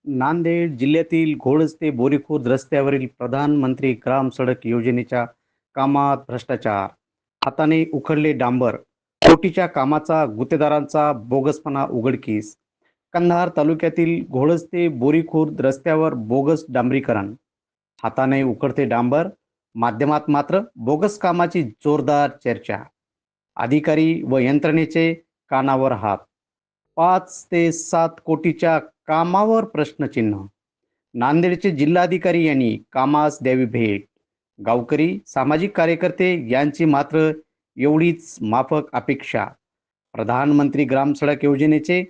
नांदेड जिल्ह्यातील घोडज ते बोरीखुर्द रस्त्यावरील प्रधानमंत्री ग्राम सडक योजनेच्या कामात भ्रष्टाचार, हाताने उखडले डांबर, कोटीच्या कामाचा गुत्तेदारांचा बोगसपणा उघडकीस. कंधार तालुक्यातील घोडज ते बोरीखुर्द रस्त्यावर बोगस डांबरीकरण, हाताने उखडते डांबर, माध्यमात मात्र बोगस कामाची जोरदार चर्चा. अधिकारी व यंत्रणेचे कानावर हात. 5 ते 7 कोटीच्या कामावर प्रश्नचिन्ह. नांदेडचे जिल्हाधिकारी यांनी कामास द्यावी भेट. गावकरी, सामाजिक कार्यकर्ते यांची मात्र एवढीच माफक अपेक्षा. प्रधानमंत्री ग्राम सडक योजनेचे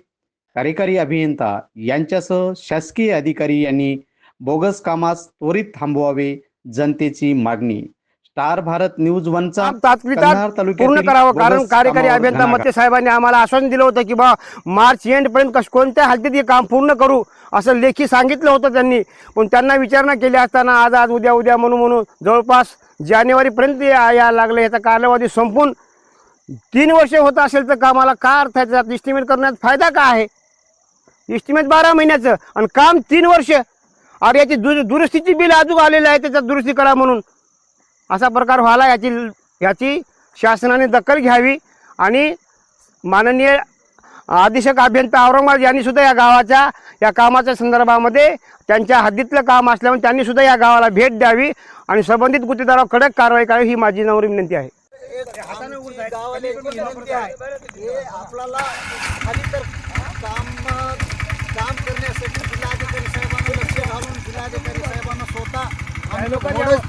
कार्यकारी अभियंता यांच्यासह शासकीय अधिकारी यांनी बोगस कामास त्वरित थांबवावे, जनतेची मागणी. स्टार भारत न्यूज वनचा पूर्ण करावं, कारण कार्यकारी अभियंता मते साहेबांनी आम्हाला आश्वासन दिलं होतं की बा मार्च एंड पर्यंत कोणत्या हालतीत हे काम पूर्ण करू असं लेखी सांगितलं होतं त्यांनी. पण त्यांना विचारणा केली असताना आज उद्या म्हणून जवळपास जानेवारीपर्यंत यायला लागलं. याचा कालावधी संपून 3 वर्षे होत असेल तर कामाला काय अर्थ आहे? त्यात इस्टिमेट करण्यात फायदा काय आहे? इस्टिमेट 12 महिन्याचं आणि काम 3 वर्ष. अरे याची दुरुस्तीची बिल अजून आलेलं आहे, त्याच्यात दुरुस्ती करा म्हणून. असा प्रकार व्हायला याची शासनाने दखल घ्यावी आणि माननीय अधीक्षक अभियंता औरंगाबाद यांनी सुद्धा या गावाच्या या कामाच्या संदर्भामध्ये त्यांच्या हद्दीतलं काम असल्यामुळे त्यांनी सुद्धा या गावाला भेट द्यावी आणि संबंधित गुत्तेदारावर कडक कारवाई करावी ही माझी नम्र विनंती आहे. काम करण्यासाठी जिल्हाधिकारी साहेबांना लक्ष घालून जिल्हाधिकारी साहेबांना स्वतः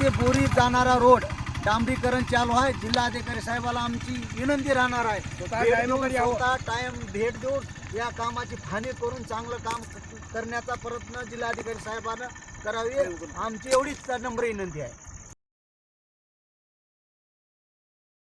ते बोरी जाणारा रोड डांबरीकरण चालू आहे. जिल्हाधिकारी साहेबाला आमची विनंती राहणार आहे, स्वतः टाइम भेट देऊन या कामाची पाहणी करून चांगलं काम करण्याचा प्रयत्न जिल्हाधिकारी साहेबांना करावे, आमची एवढीच नम्र विनंती आहे.